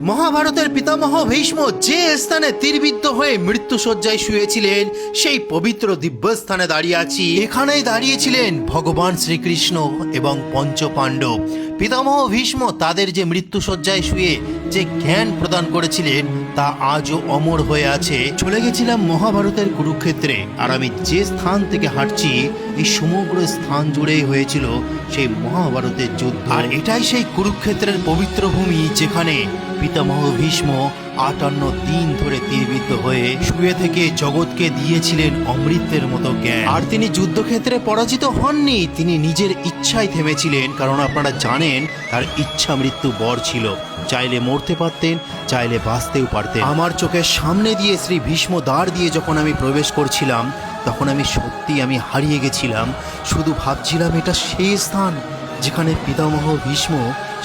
মহাভারতের পিতামহ ভীষ্ম যে স্থানে তীরবিদ্ধ হয়ে মৃত্যুশয্যায় শুয়েছিলেন সেই পবিত্র দিব্যস্থানে দাঁড়িয়ে আছি। এখানেই দাঁড়িয়েছিলেন ভগবান শ্রীকৃষ্ণ এবং পঞ্চপাণ্ডব। পিতামহ ভীষ্ম তাদের যে মৃত্যুশয্যায় শুয়ে যে জ্ঞান প্রদান করেছিলেন তা আজও অমর হয়ে আছে। চলে গেছিলাম মহাভারতের কুরুক্ষেত্রে, আর আমি যে স্থান থেকে হাঁটছি এই সমগ্র স্থান জুড়েই হয়েছিল সেই মহাভারতের যুদ্ধ। আর এটাই সেই কুরুক্ষেত্রের পবিত্র ভূমি যেখানে পিতামহ ভীষ্ম 58 দিন ধরে তীরবিদ্ধ হয়ে শুয়ে থেকে জগৎকে দিয়েছিলেন অমৃতের মতো জ্ঞান। আর তিনি যুদ্ধক্ষেত্রে পরাজিত হননি, তিনি নিজের ইচ্ছায় থেমেছিলেন, কারণ আপনারা জানেন তার ইচ্ছা মৃত্যু বর ছিল। চাইলে মরতে পারতেন, চাইলে বাঁচতেও পারতেন। আমার চোখের সামনে দিয়ে শ্রী ভীষ্ম দ্বার দিয়ে যখন আমি প্রবেশ করছিলাম তখন আমি হারিয়ে গেছিলাম। শুধু ভাবছিলাম এটা সেই স্থান যেখানে পিতামহ ভীষ্ম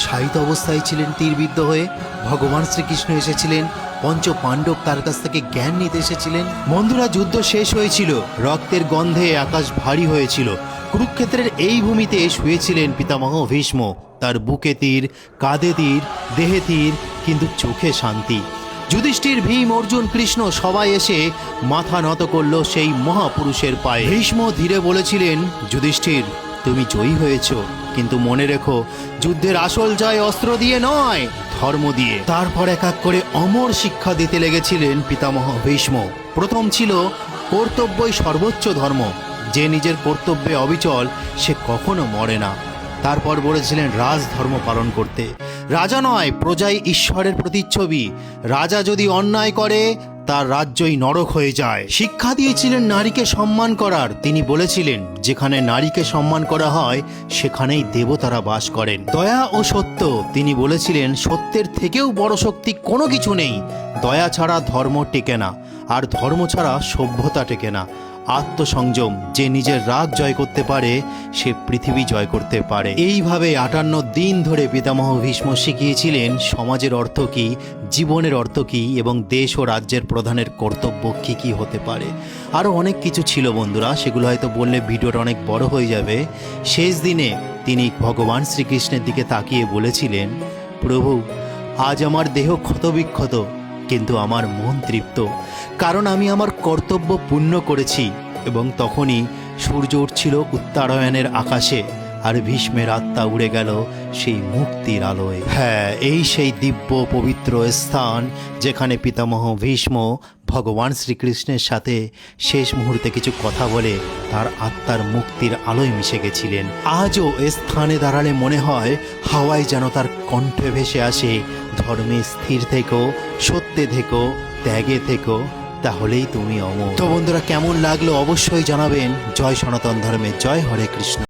শায়িত অবস্থায় ছিলেন তীরবিদ্ধ হয়ে। ভগবান শ্রীকৃষ্ণ এসেছিলেন, পঞ্চ পাণ্ডব তার কাছ থেকে জ্ঞান নিতে এসেছিলেন। বন্ধুরা, যুদ্ধ শেষ হয়েছিল, রক্তের গন্ধে আকাশ ভারী হয়েছিল। কুরুক্ষেত্রের এই ভূমিতে শুয়েছিলেন পিতামহ ভীষ্ম। তার বুকে তীর, কাঁধে তীর, দেহে তীর, কিন্তু চোখে শান্তি। যুধিষ্ঠির, ভীম, অর্জুন, কৃষ্ণ সবাই এসে মাথা নত করল সেই মহাপুরুষের পায়ে। ভীষ্ম ধীরে বলেছিলেন, যুধিষ্ঠির, তুমি জয়ী হয়েছ, কিন্তু মনে রেখো যুদ্ধের আসল জয় অস্ত্র দিয়ে নয়, ধর্ম দিয়ে। তারপর এক এক করে অমর শিক্ষা দিতে লেগেছিলেন পিতামহ ভীষ্ম। প্রথম ছিল কর্তব্যই সর্বোচ্চ ধর্ম, যে নিজের কর্তব্যে অবিচল সে কখনো মরে না। তারপর বলেছিলেন রাজধর্ম পালন করতে। রাজা নয়, প্রজাই ঈশ্বরের প্রতিচ্ছবি। রাজা যদি অন্যায় করে তার রাজ্যই নরক হয়ে যায়। শিক্ষা দিয়েছিলেন নারীকে সম্মান করার। তিনি বলেছিলেন যেখানে নারীকে সম্মান করা হয় সেখানেই দেবতারা বাস করেন। দয়া ও সত্য, তিনি বলেছিলেন সত্যের থেকেও বড় শক্তি কোনো কিছু নেই। দয়া ছাড়া ধর্ম টেকে না, আর ধর্ম ছাড়া সভ্যতা টেকে না। আত্মসংযম, যে নিজের রাগ জয় করতে পারে সে পৃথিবী জয় করতে পারে। এইভাবে 58 দিন ধরে পিতামহ ভীষ্ম শিখিয়েছিলেন সমাজের অর্থ কী, জীবনের অর্থ কী, এবং দেশ ও রাজ্যের প্রধানের কর্তব্য কী কী হতে পারে। আরও অনেক কিছু ছিল বন্ধুরা, সেগুলো হয়তো বললে ভিডিওটা অনেক বড় হয়ে যাবে। শেষ দিনে তিনি ভগবান শ্রীকৃষ্ণের দিকে তাকিয়ে বলেছিলেন, প্রভু, আজ আমার দেহ ক্ষতবিক্ষত, কিন্তু আমার মন তৃপ্ত, কারণ আমি আমার কর্তব্য পূর্ণ করেছি। এবং তখনই সূর্য উঠছিল উত্তরায়ণের আকাশে, আর ভীষ্মের আত্মা উড়ে গেল সেই মুক্তির আলোয়। হ্যাঁ, এই সেই দিব্য পবিত্র স্থান যেখানে পিতামহ ভীষ্ম ভগবান শ্রীকৃষ্ণের সাথে শেষ মুহূর্তে কিছু কথা বলে তার আত্মার মুক্তির আলোয় মিশে গেছিলেন। আজও এ স্থানে দাঁড়ালে মনে হয় হাওয়ায় যেন তার কণ্ঠে ভেসে আসে, ধর্মে স্থির থেকো, সত্যে থেকো, ত্যাগে থেকো, তাহলেই তুমি অমর। তো বন্ধুরা, কেমন লাগলো অবশ্যই জানাবেন। জয় সনাতন ধর্মে, জয় হরে কৃষ্ণ।